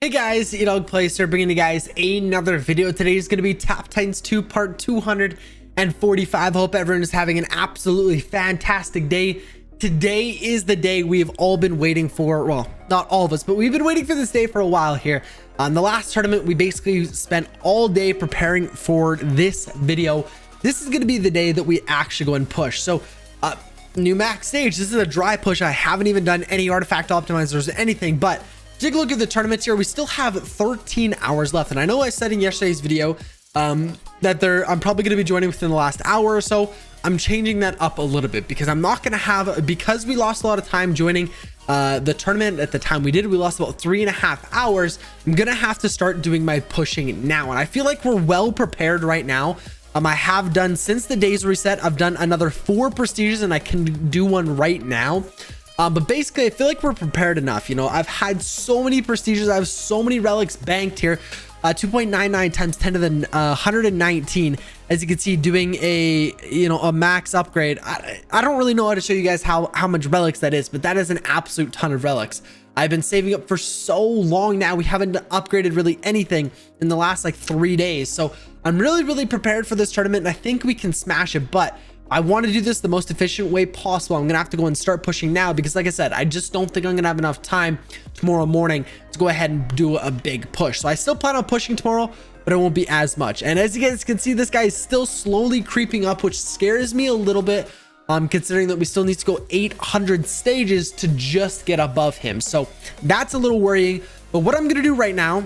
Hey guys, EdogPlays here, bringing you guys another video. Today is going to be Top Titans 2 part 245. Hope everyone is having an absolutely fantastic day. Today is the day we have all been waiting for. Well, not all of us, but we've been waiting for this day for a while here. On the last tournament, we basically spent all day preparing for this video. This is going to be the day that we actually go and push. So, new max stage. This is a dry push. I haven't even done any artifact optimizers or anything, but take a look at the tournaments here. We still have 13 hours left, and I know I said in yesterday's video that I'm probably going to be joining within the last hour or so. I'm changing that up a little bit because I'm not going to have, because we lost a lot of time joining the tournament at the time we did. We lost about 3.5 hours. I'm going to have to start doing my pushing now, and I feel like we're well prepared right now. I have done, since the days reset, I've done another 4 prestiges, and I can do one right now. But basically, I feel like we're prepared enough. I've had so many prestiges. I have so many relics banked here. 2.99 times 10 to the 119. As you can see, doing a max upgrade. I don't really know how to show you guys how much relics that is, but that is an absolute ton of relics. I've been saving up for so long now. We haven't upgraded really anything in the last like 3 days. So I'm really prepared for this tournament, and I think we can smash it. But I want to do this the most efficient way possible. I'm gonna have to go and start pushing now because, like I said, I just don't think I'm gonna have enough time tomorrow morning to go ahead and do a big push. So I still plan on pushing tomorrow, but it won't be as much. And as you guys can see, this guy is still slowly creeping up, which scares me a little bit, considering that we still need to go 800 stages to just get above him. So that's a little worrying. But what I'm gonna do right now,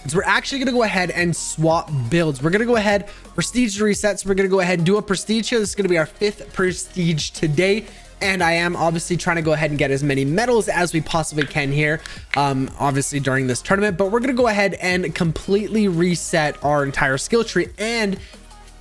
so we're actually going to go ahead and swap builds. We're going to go ahead, prestige resets. We're going to go ahead and do a prestige here. This is going to be our 5th prestige today. And I am obviously trying to go ahead and get as many medals as we possibly can here, obviously during this tournament. But we're going to go ahead and completely reset our entire skill tree. And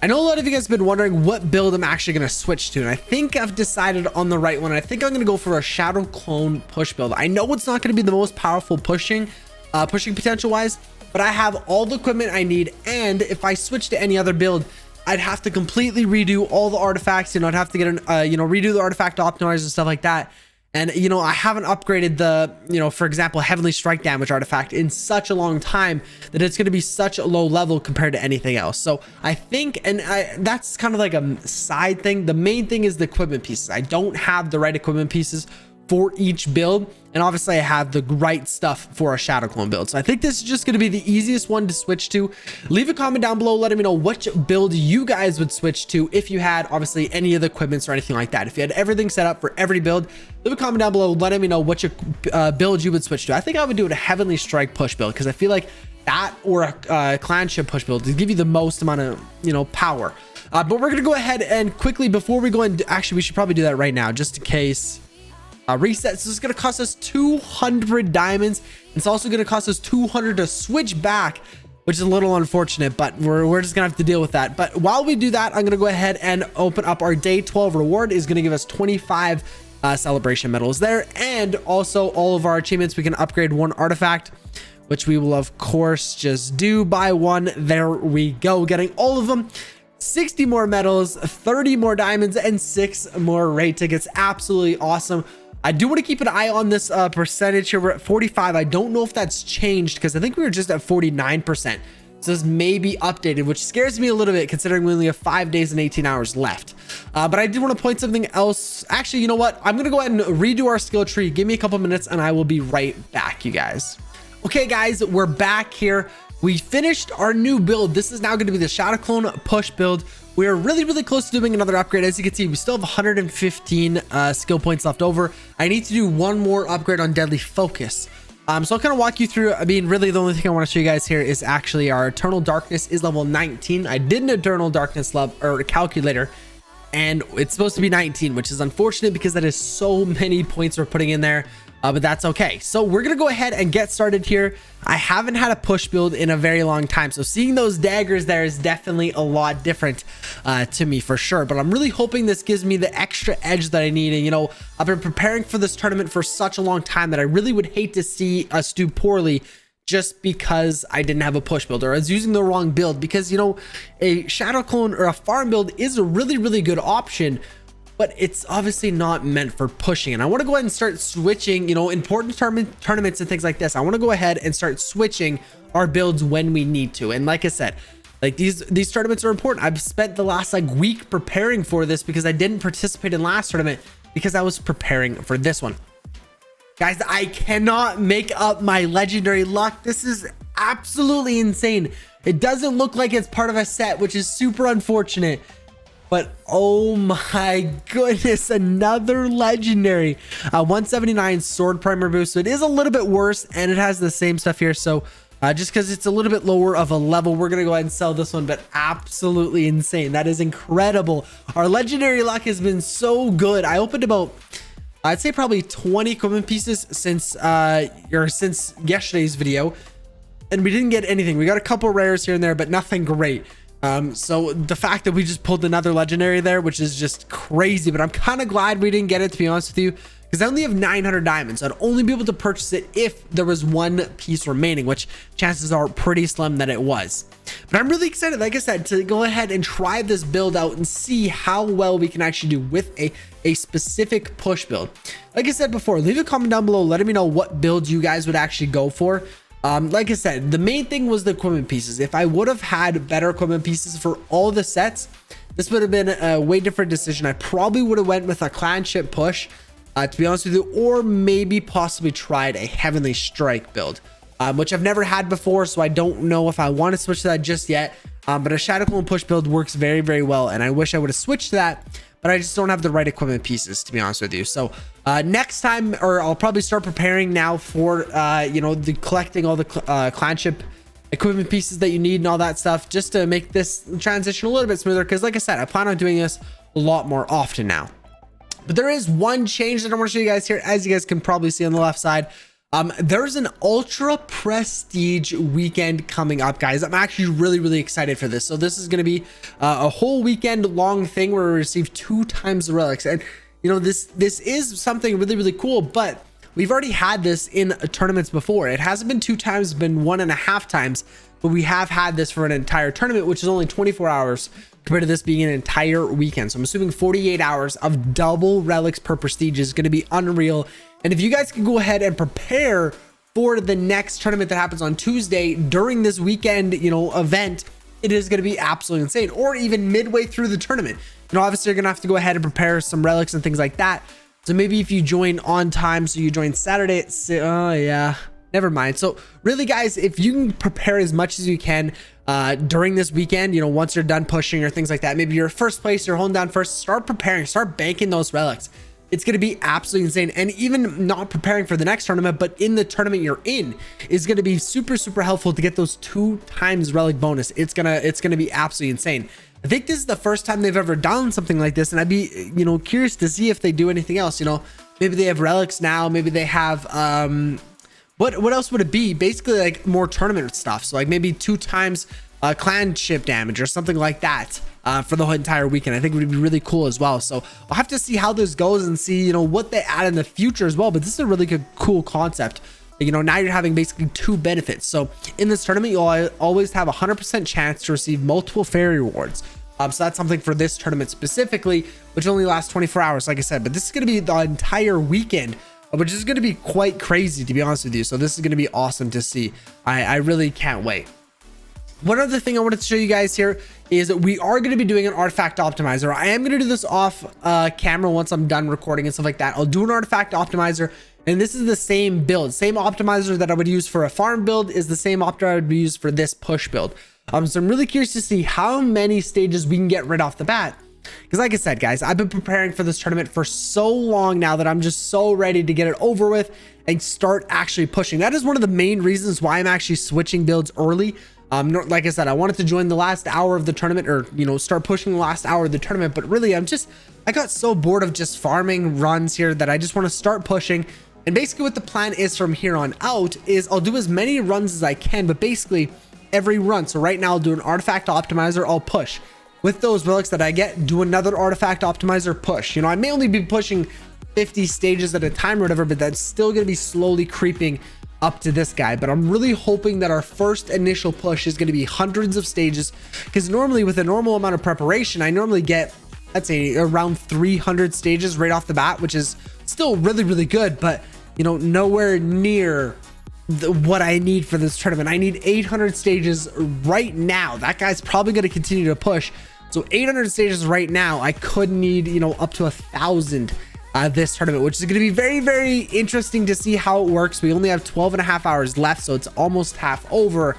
I know a lot of you guys have been wondering what build I'm actually going to switch to. And I think I've decided on the right one. I think I'm going to go for a shadow clone push build. I know it's not going to be the most powerful pushing potential wise, but I have all the equipment I need, and if I switch to any other build, I'd have to completely redo all the artifacts. I'd have to get an redo the artifact optimizers and stuff like that. And I haven't upgraded the for example, heavenly strike damage artifact in such a long time that it's going to be such a low level compared to anything else. So I think, and that's kind of like a side thing. The main thing is the equipment pieces. I don't have the right equipment pieces for each build, and obviously I have the right stuff for a shadow clone build. So I think this is just going to be the easiest one to switch to. Leave a comment down below letting me know which build you guys would switch to if you had obviously any of the equipments or anything like that. If you had everything set up for every build, leave a comment down below letting me know which build you would switch to. I think I would do a heavenly strike push build because I feel like that, or a clan ship push build, to give you the most amount of power. But we're going to go ahead and quickly, before we go and actually we should probably do that right now just in case. Reset. So it's going to cost us 200 diamonds. It's also going to cost us 200 to switch back, which is a little unfortunate, but we're just gonna have to deal with that. But while we do that, I'm gonna go ahead and open up our day 12 reward. Is going to give us 25 celebration medals there, and also all of our achievements. We can upgrade 1 artifact, which we will of course just do by 1. There we go, getting all of them. 60 more medals, 30 more diamonds, and 6 more raid tickets. Absolutely awesome. I do want to keep an eye on this percentage here. We're at 45. I don't know if that's changed because I think we were just at 49%. So this may be updated, which scares me a little bit considering we only have 5 days and 18 hours left. But I did want to point something else. Actually, you know what? I'm going to go ahead and redo our skill tree. Give me a couple minutes and I will be right back, you guys. Okay, guys, we're back here. We finished our new build. This is now going to be the shadow clone push build. We are really close to doing another upgrade. As you can see, we still have 115 skill points left over. I need to do 1 more upgrade on deadly focus. So I'll kind of walk you through. I mean, really the only thing I want to show you guys here is actually our eternal darkness is level 19. I did an eternal darkness level or calculator, and it's supposed to be 19, which is unfortunate because that is so many points we're putting in there. But that's okay. So we're gonna go ahead and get started here. I haven't had a push build in a very long time, so seeing those daggers there is definitely a lot different to me for sure. But I'm really hoping this gives me the extra edge that I need. And I've been preparing for this tournament for such a long time that I really would hate to see us do poorly just because I didn't have a push build or I was using the wrong build. Because a shadow clone or a farm build is a really good option but it's obviously not meant for pushing. And I want to go ahead and start switching, you know, important tournaments and things like this. I want to go ahead and start switching our builds when we need to. And like I said, like these tournaments are important. I've spent the last like week preparing for this because I didn't participate in last tournament because I was preparing for this one. Guys, I cannot make up my legendary luck. This is absolutely insane. It doesn't look like it's part of a set, which is super unfortunate. But oh my goodness, another legendary 179 sword primer boost. So it is a little bit worse, and it has the same stuff here. So just because it's a little bit lower of a level, we're gonna go ahead and sell this one. But absolutely insane. That is incredible. Our legendary luck has been so good. I opened about, I'd say probably 20 equipment pieces since yesterday's video, and we didn't get anything. We got a couple rares here and there, but nothing great. So the fact that we just pulled another legendary there, which is just crazy, but I'm kind of glad we didn't get it, to be honest with you, because I only have 900 diamonds. So I'd only be able to purchase it if there was one piece remaining, which chances are pretty slim that it was. But I'm really excited, like I said, to go ahead and try this build out and see how well we can actually do with a specific push build. Like I said before, leave a comment down below letting me know what build you guys would actually go for. Like I said, the main thing was the equipment pieces. If I would have had better equipment pieces for all the sets, this would have been a way different decision. I probably would have went with a clan ship push, to be honest with you, or maybe possibly tried a heavenly strike build, which I've never had before, so I don't know if I want to switch to that just yet. But a shadow clone push build works very, very well, and I wish I would have switched to that, but I just don't have the right equipment pieces, to be honest with you. So next time, or I'll probably start preparing now for you know, collecting all the clan ship equipment pieces that you need and all that stuff, just to make this transition a little bit smoother, because like I said, I plan on doing this a lot more often now. But there is one change that I want to show you guys here. As you guys can probably see on the left side, there's an ultra prestige weekend coming up, guys. I'm actually really excited for this. So this is going to be a whole weekend long thing where we receive 2 times the relics. And you know, this is something really cool, but we've already had this in tournaments before. It hasn't been 2 times, it's been 1.5 times, but we have had this for an entire tournament, which is only 24 hours compared to this being an entire weekend. So I'm assuming 48 hours of double relics per prestige is going to be unreal. And if you guys can go ahead and prepare for the next tournament that happens on Tuesday during this weekend, you know, event, it is going to be absolutely insane. Or even midway through the tournament, you know, obviously you're gonna have to go ahead and prepare some relics and things like that. So maybe if you join on time, so you join Saturday at oh yeah, never mind. So really, guys, if you can prepare as much as you can during this weekend, you know, once you're done pushing or things like that, maybe you're first place, you're holding down first, start preparing, start banking those relics. It's going to be absolutely insane. And even not preparing for the next tournament, but in the tournament you're in, is going to be super helpful to get those 2 times relic bonus. It's gonna be absolutely insane. I think this is the first time they've ever done something like this, and I'd be, you know, curious to see if they do anything else. You know, maybe they have relics now, maybe they have what else would it be? Basically like more tournament stuff. So like maybe 2 times clan ship damage or something like that for the whole entire weekend. I think it would be really cool as well. So I'll have to see how this goes and see, you know, what they add in the future as well. But this is a really good, cool concept. You know, now you're having basically 2 benefits. So in this tournament, you'll always have a 100% chance to receive multiple fairy rewards. So that's something for this tournament specifically, which only lasts 24 hours, like I said. But this is going to be the entire weekend, which is going to be quite crazy, to be honest with you. So this is going to be awesome to see. I really can't wait. One other thing I wanted to show you guys here is that we are going to be doing an artifact optimizer. I am going to do this off camera once I'm done recording and stuff like that. I'll do an artifact optimizer, and this is the same build, same optimizer that I would use for a farm build is the same optimizer I would use for this push build. So I'm really curious to see how many stages we can get right off the bat. Because like I said, guys, I've been preparing for this tournament for so long now that I'm just so ready to get it over with and start actually pushing. That is one of the main reasons why I'm actually switching builds early. Like I said, I wanted to join the last hour of the tournament, or, you know, start pushing the last hour of the tournament. But really, I got so bored of just farming runs here that I just want to start pushing. And basically what the plan is from here on out is I'll do as many runs as I can, but basically every run. So right now I'll do an artifact optimizer, I'll push with those relics that I get, do another artifact optimizer, push. You know, I may only be pushing 50 stages at a time or whatever, but that's still going to be slowly creeping up to this guy. But I'm really hoping that our first initial push is going to be hundreds of stages, because normally with a normal amount of preparation, I normally get let's say around 300 stages right off the bat, which is still really good, but you know, nowhere near what I need for this tournament. I need 800 stages right now. That guy's probably going to continue to push. So 800 stages right now. I could need, you know, up to 1,000 this tournament, which is going to be very interesting to see how it works. We only have 12.5 hours left, so it's almost half over.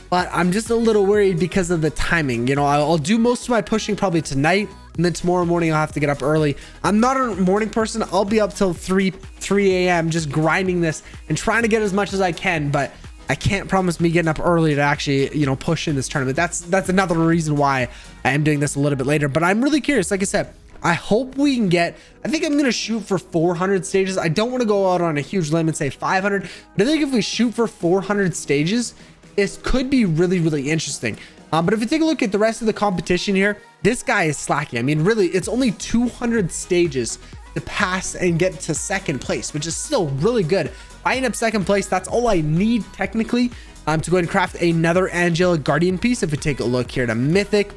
But I'm just a little worried because of the timing. You know, I'll do most of my pushing probably tonight, and then tomorrow morning I'll have to get up early. I'm not a morning person. I'll be up till 3 a.m. just grinding this and trying to get as much as I can, but I can't promise me getting up early to actually, you know, push in this tournament. That's another reason why I am doing this a little bit later. But I'm really curious. Like I said, I hope we can get, I think I'm going to shoot for 400 stages. I don't want to go out on a huge limb and say 500, but I think if we shoot for 400 stages, this could be really interesting. But if you take a look at the rest of the competition here, this guy is slacking. I mean, really, it's only 200 stages to pass and get to second place, which is still really good. If I end up second place, that's all I need technically to go ahead and craft another Angelic Guardian piece. If we take a look here to Mythic,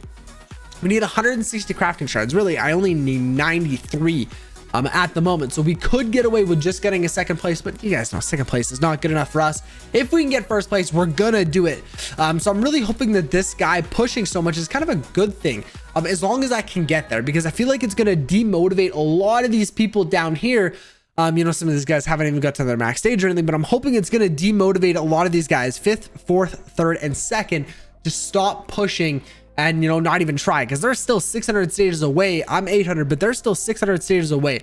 we need 160 crafting shards. Really, I only need 93 at the moment, so we could get away with just getting a second place, but you guys know second place is not good enough for us. If we can get first place, we're gonna do it. So I'm really hoping that this guy pushing so much is kind of a good thing, as long as I can get there, because I feel like it's gonna demotivate a lot of these people down here. You know, some of these guys haven't even got to their max stage or anything, but I'm hoping it's gonna demotivate a lot of these guys, 5th, 4th, 3rd, and 2nd, to stop pushing and, you know, not even try, because they're still 600 stages away. I'm 800, but they're still 600 stages away.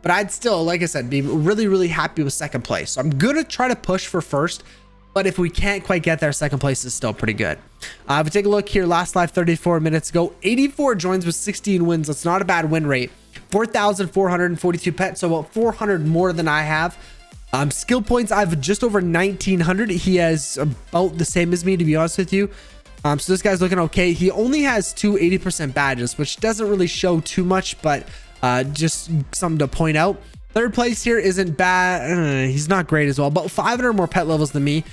But I'd still, like I said, be really happy with second place. So I'm gonna try to push for first, but if we can't quite get there, second place is still pretty good. If we take a look here, last live 34 minutes ago, 84 joins with 16 wins. That's not a bad win rate. 4,442 pets, so about 400 more than I have. Skill points, I have just over 1,900. He has about the same as me, to be honest with you. So this guy's looking okay. He only has 2 80% badges, which doesn't really show too much, but just something to point out. Third place here isn't bad. He's not great as well. About 500 more pet levels than me.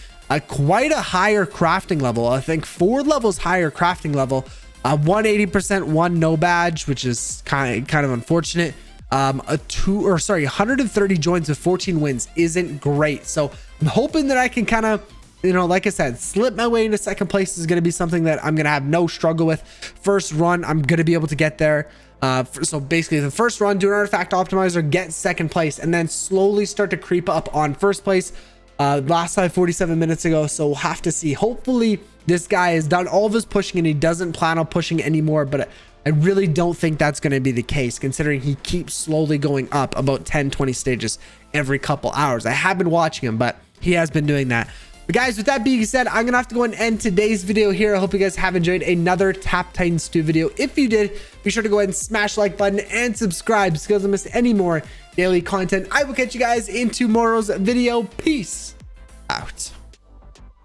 Quite a higher crafting level. I think 4 levels higher crafting level. 180%, 1 no badge, which is kind of unfortunate. 130 joins with 14 wins isn't great. So I'm hoping that I can kind of, you know, like I said, slip my way into second place is going to be something that I'm going to have no struggle with. First run, I'm going to be able to get there. So basically the first run, do an artifact optimizer, get second place, and then slowly start to creep up on first place. Last time 47 minutes ago, so we'll have to see. Hopefully this guy has done all of his pushing and he doesn't plan on pushing anymore, but I really don't think that's going to be the case, considering he keeps slowly going up about 10-20 stages every couple hours. I have been watching him, but he has been doing that. But guys, with that being said, I'm gonna have to go and end today's video here. I hope you guys have enjoyed another Tap Titans 2 video. If you did, be sure to go ahead and smash the like button and subscribe so you don't miss any more daily content. I will catch you guys in tomorrow's video. Peace out.